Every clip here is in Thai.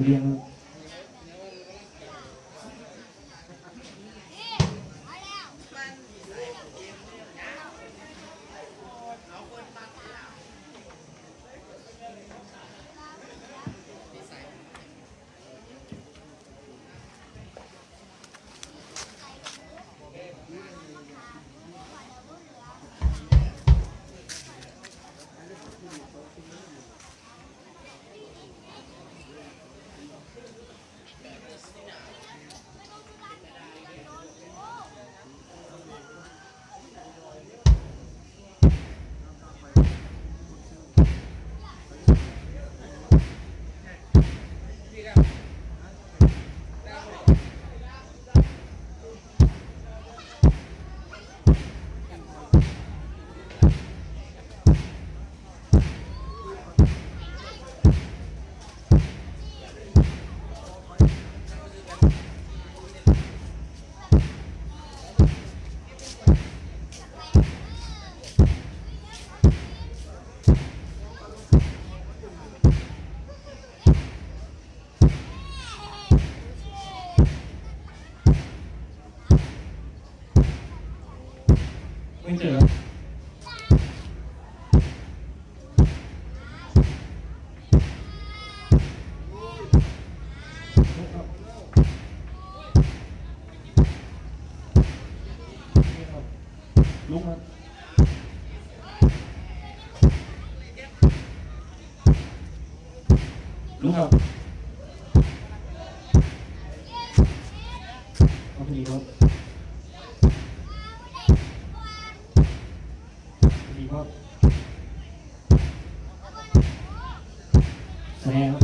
เรียงไม่เจอลุกครับลุกครับเอาพอดีครับพอดีครับแสดงครับ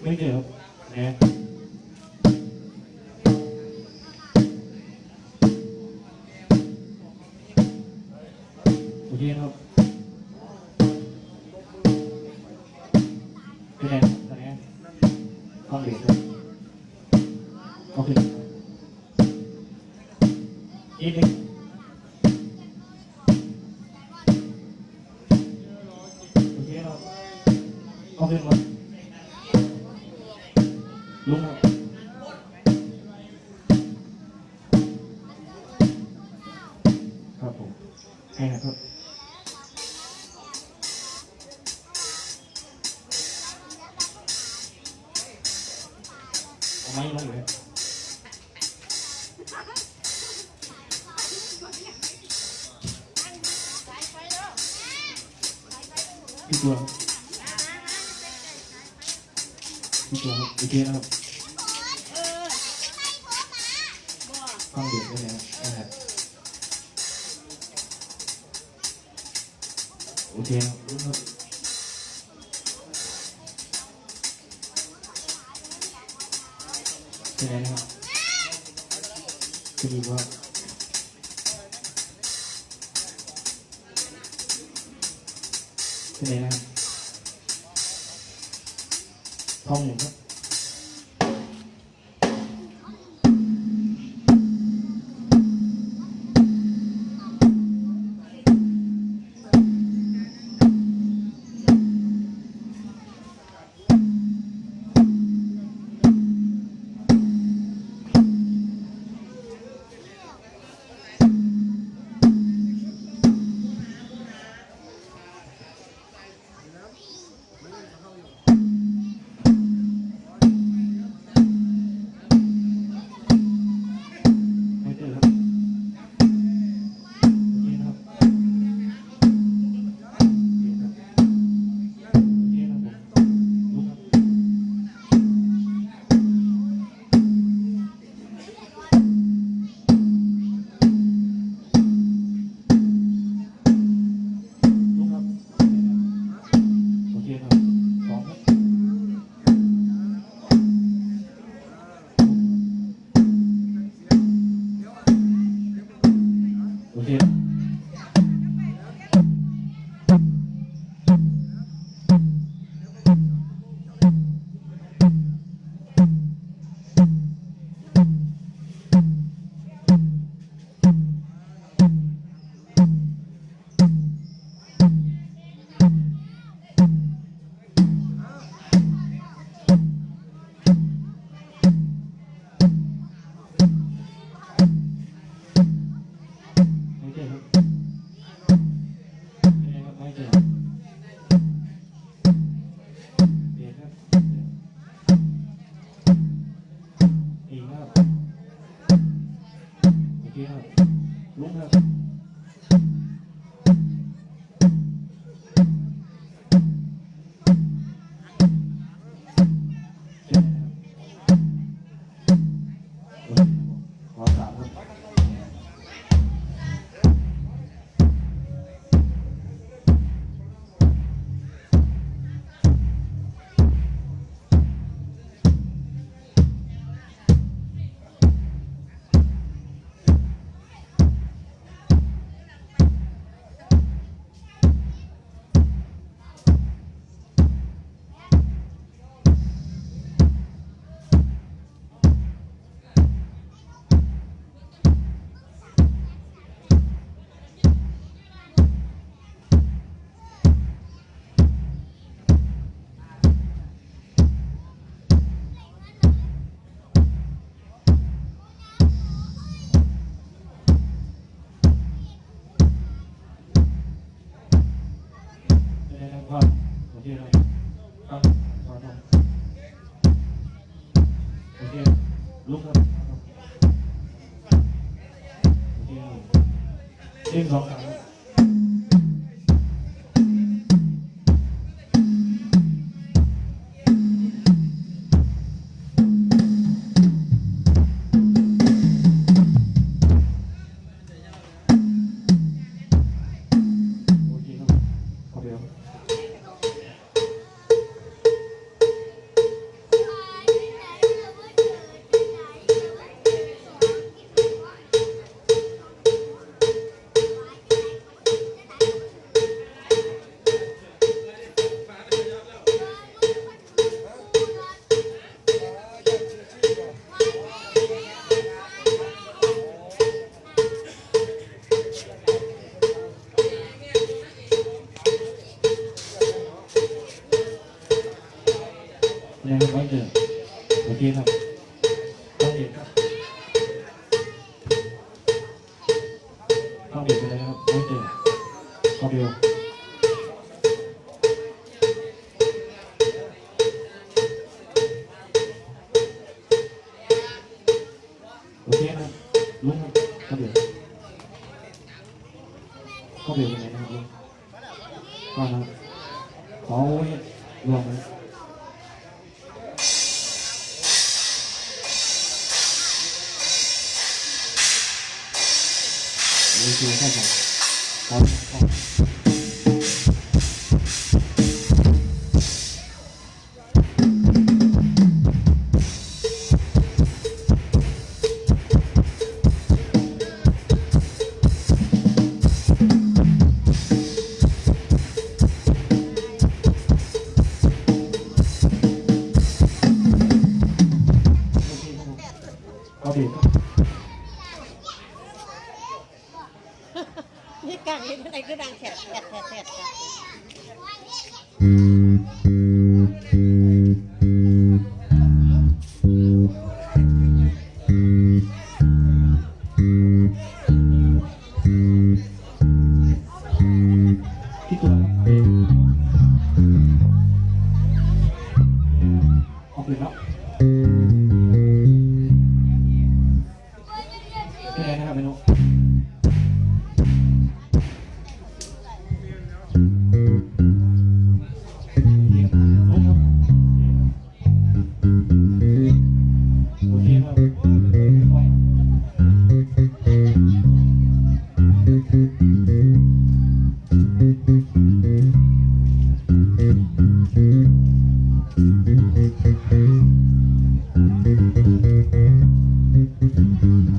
ไม่เจอครับนะโอเคครับเป็นไงตอนนี้ฟังเบสเลยโอเคอีกนิดโอเคครับโอเคครับลุกครับครับผมให้นะครับเอาไม้ลงเลยพี่ตัวพี่ตัวครับโอเคนะครับฟังเบสด้วยนะครับโอเคครับเป็นไงนะครับจะดีว่าเป็นไงนะครับท่องหนึ่งครับ เคลุกครับขอสามครับโอเคเลยครับขอโทษโอเคลุกครับโอเคเล่นสองครั้งโอเคครับขอเดียวนะครับไว้เจอโอเคครับต้องเด็กครับต้องเด็กไปเลยครับไว้เจอขอเดียวโอเคครับลุกครับขอเดียวขอเดียวไปไหนนะครับลุกก่อนนะครับขอไว้รวมเลยโอเคครับผมขอเดียวนี่กังนี่อะไรก็ดังแฉะแฉะแฉะแฉะที่ตัวออกเลยครับแค่ไหนนะครับเมนูโอเคครับ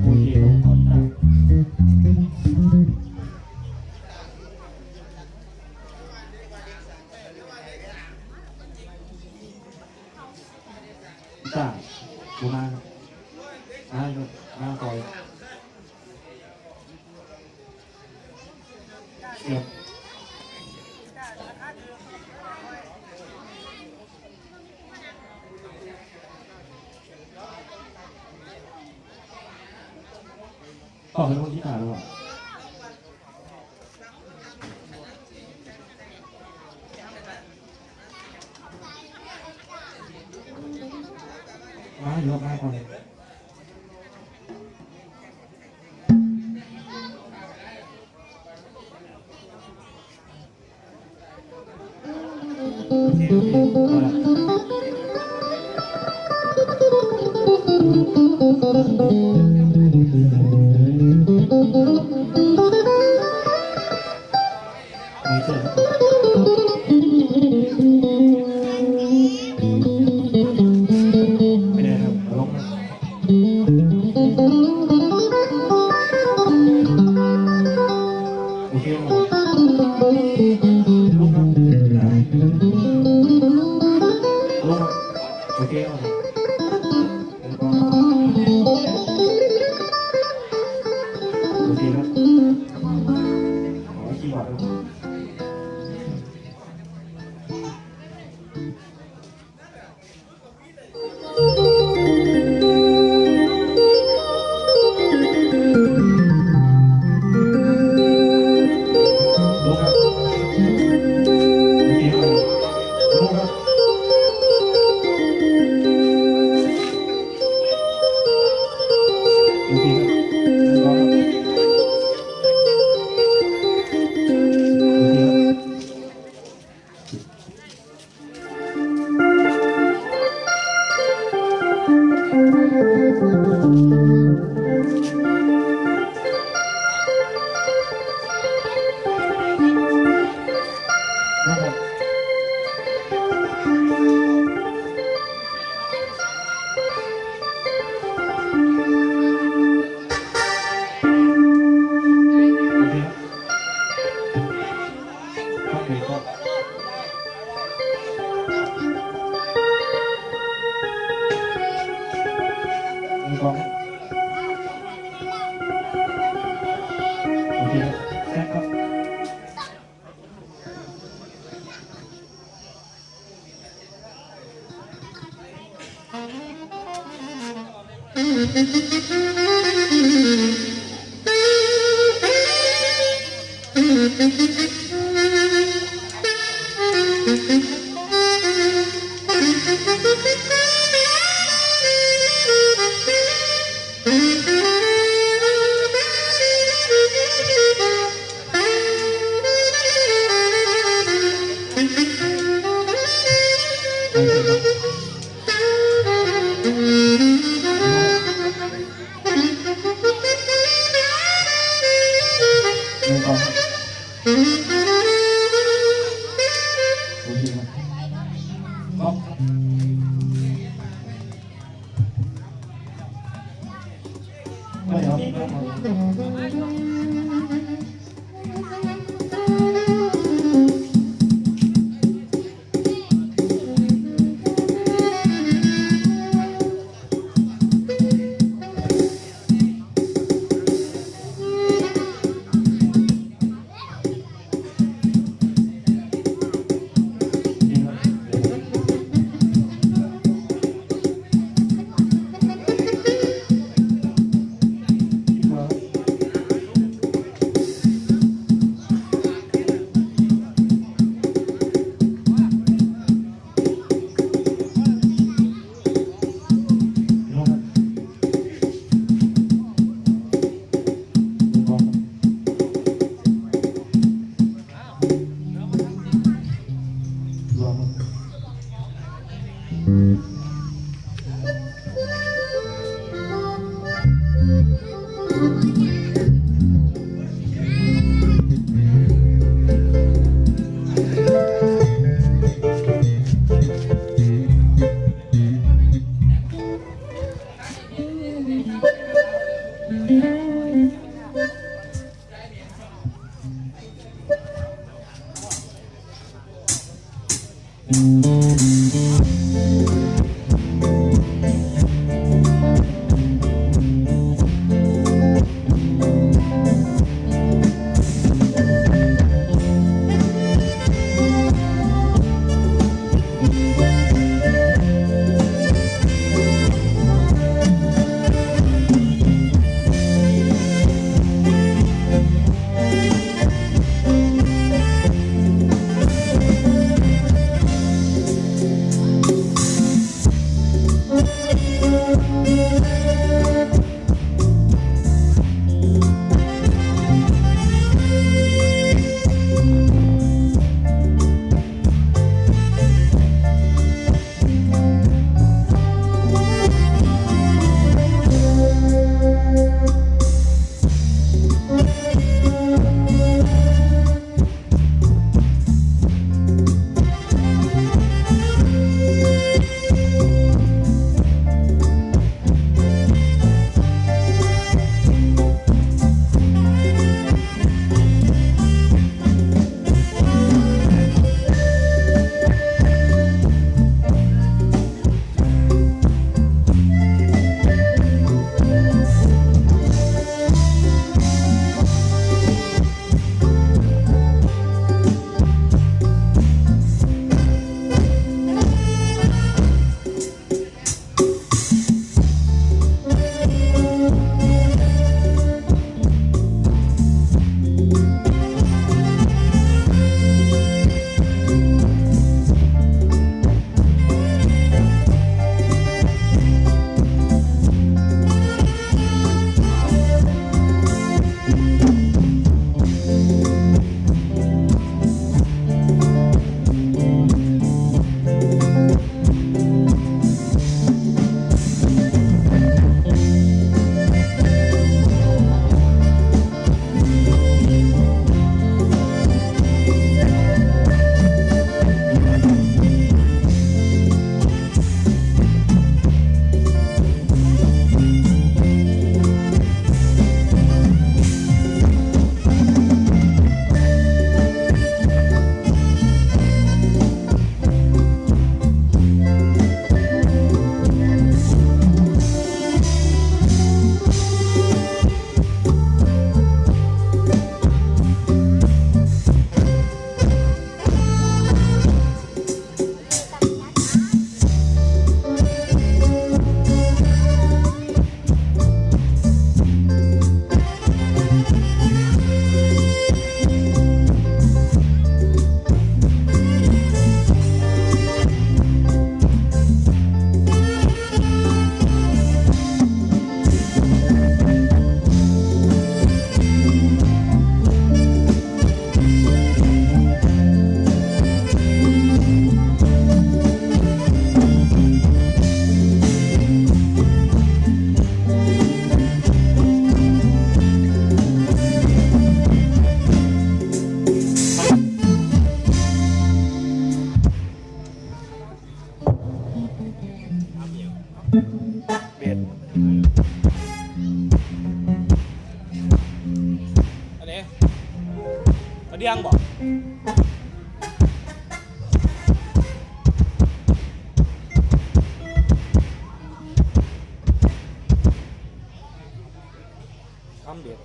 โอเคลงก่อนนะ เดี๋ยวต่อเป็นคนที่ถ่ายหรือเปล่าเยอะมากเลยไม่เจอไม่ได้ครับลงโอเคครับลุกครับลุกครับโอเคครับโอเคครับขอคีย์บอร์ดครับลุกครับโอเคครับลุกครับโอเคครับลุกครับโอเค เดียงบอกคำเด็ด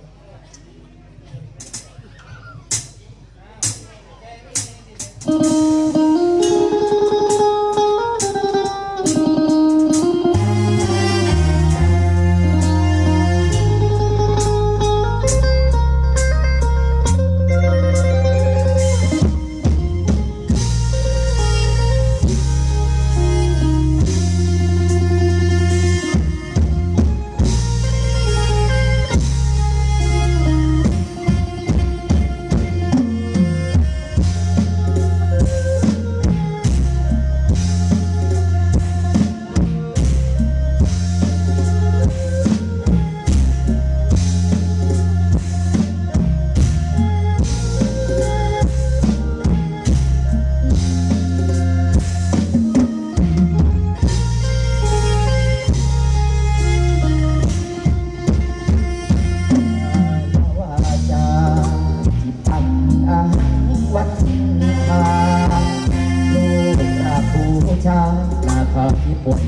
ญี่ปุ่น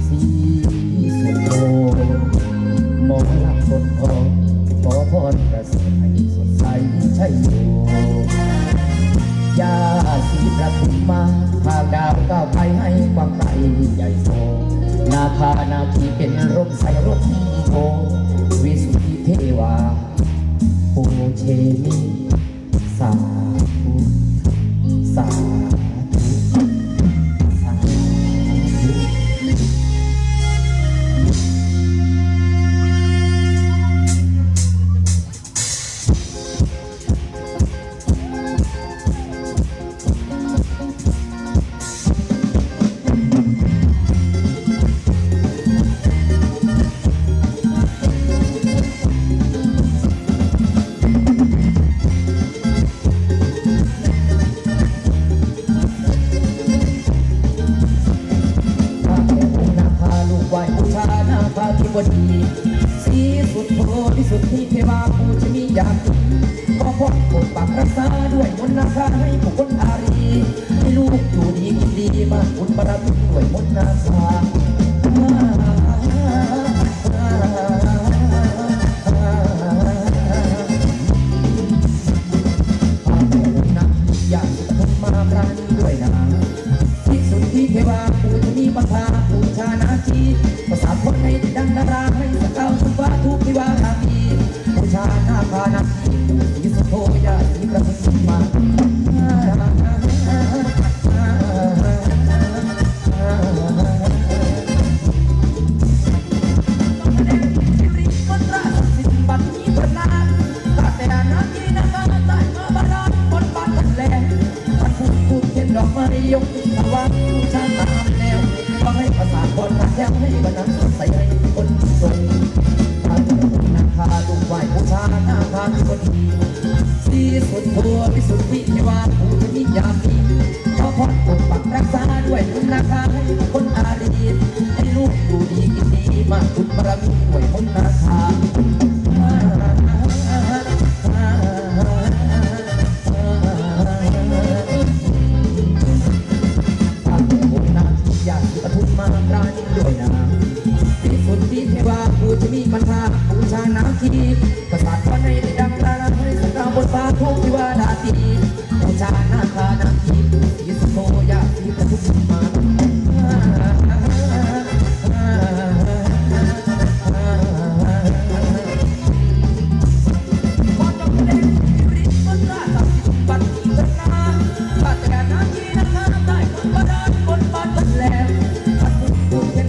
สีสุดโตหมอลำคนทองขอพรประเสริฐให้สดใสใช่โยยาสีประทุมมาพาดาวก้าวไปให้ความไกลใหญ่โตนาคานาคีเป็นร่มใสร่มโพวิสุทธิเทวาโอเชมิสาธุสาธุสีสุดโทที่สุดที่เทวาภูจะมีอย่างขอพรปกปักรักษาด้วยมนต์นาคาให้ผู้คนอารีให้ลูกอยู่ดีกินดีมาบุญบารมีด้วยมนต์นาคาอยากทุกมาปราณีด้วยนะที่สุดที่เทวาภูจะมีปัญหาบูชานาคีภาษาคนให้ดังดาราให้สกาวสุภาทุกที่ว่ารามีบูชาหน้าพานาคีสีสุโธยาสีประทุมมาดอกไม้ยกขึ้นมาว่าผู้ชาตามแนวก็ให้ประสาทคนมาแถวให้บรรณาสดใสให้คนทรงพระเจ้านาคาลูกไหวผู้ชาหน้าพาที่คนดีสีสุดทัววิสุทธิเทวาผู้จะมียามดีขอพรปกปักรักษาด้วยคุณนาคาให้คนอารีให้ลูกอยู่ดีกินดีมาคุณบารมีด้วยคนนาคาปทุมมาปราณีด้วยนะที่สุดที่เทวาภูจะมีปัญหาบูชานาคีประสาทวันในดังดาราให้สกาวบนฟ้าทุกที่ว่าดาตีบูชานาคานาคีสีสุโธยาสีปทุมมา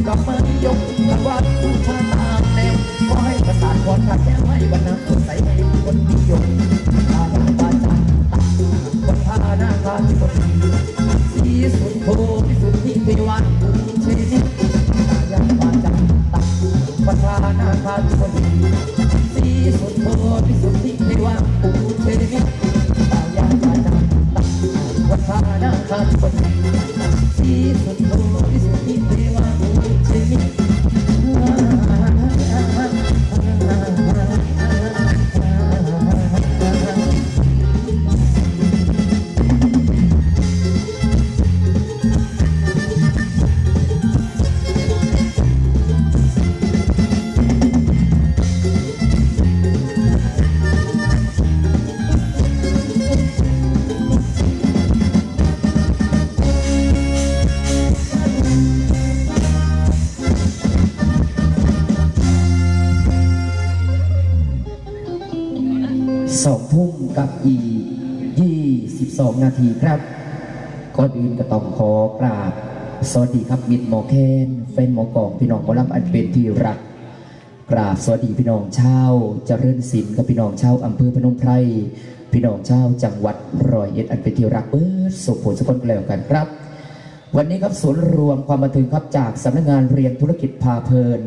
ดอกไม้ยกขึ้นว่าผู้ชาตามแนวก็ให้ประสานคนขัดแย้งให้บรรณาสดใสให้คนนิยมตาบาจันคนพาหน้าคาที่คนดีสีสุดโทที่สุดที่เทวาภูเชนิตายาบาจันคนพาหน้าคาที่คนดีสีสุดโทที่สุดที่เทวาภูเชนิตายาบาจันคนพาหน้าคาที่คนดีสีสุดโทที่สุดที่เทวาสี 2 ทุ่มกับอีก22 นาทีครับก่อนอื่นก็ต้องขอกราบสวัสดีครับมิตรหมอแคนแฟนหมอกองพี่น้องหมอลำอันเป็นที่รักกราบสวัสดีพี่น้องชาวเจริญศิลป์กับพี่น้องชาวอำเภอพนมไพรพี่น้องชาวจังหวัดร้อยเอ็ดอันเป็นที่รักสุขผลสกุลแล้วกันครับวันนี้ครับศูนย์รวมความบันเทิงครับจากสำนักงานเรียนธุรกิจพาเพลิน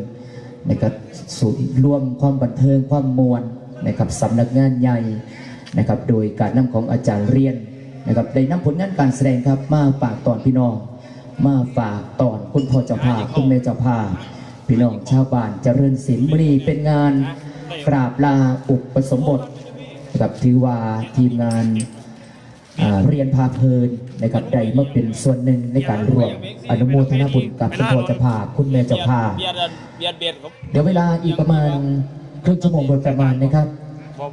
นะครับศูนย์รวมความบันเทิงความมวลนะครับสำนักงานใหญ่นะครับโดยการนำของอาจารย์เรียนนะครับได้นำผลงานการแสดงครับมาฝากตอนพี่น้องมาฝากตอนคุณพ่อเจ้าภาพคุณแม่เจ้าภาพพี่น้องชาวบ้านเจริญศิลป์นี่เป็นงานกราบลาอุปสมบทกับถือว่าทีมงานเรียนพาเพลินนะครับได้มาเป็นส่วนหนึ่งในการร่วมอนุโมทนาบุญกับคุณพ่อเจ้าภาพคุณแม่เจ้าภาพเดี๋ยวเวลาอีกประมาณครึ่งชั่วโมงโดยประมาณนะครับ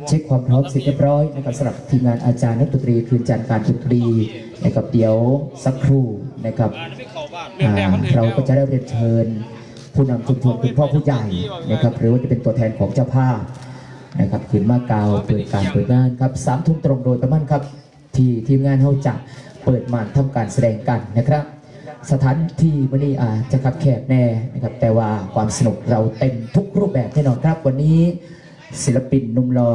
เช็คความพร้อมเสร็จเรียบร้อยนะครับสำหรับทีมงานอาจารย์นักดนตรีคืนจันทร์การดนตรีนะครับเดี๋ยวสักครู่นะครับเราก็จะได้เรียนเชิญผู้นำชุมชนคุณพ่อผู้ใหญ่นะครับหรือว่าจะเป็นตัวแทนของเจ้าภาพนะครับขึ้นมากล่าวเปิดการเปิดงานครับ3 ทุ่มตรงโดยประมาณครับที่ทีมงานเขาจะเปิดมานทำการแสดงกันนะครับสถานที่วันนี้จะขับแคบแน่นะครับแต่ว่าความสนุกเราเต็มทุกรูปแบบแน่นอนครับวันนี้ศิลปินหนุ่มหล่อ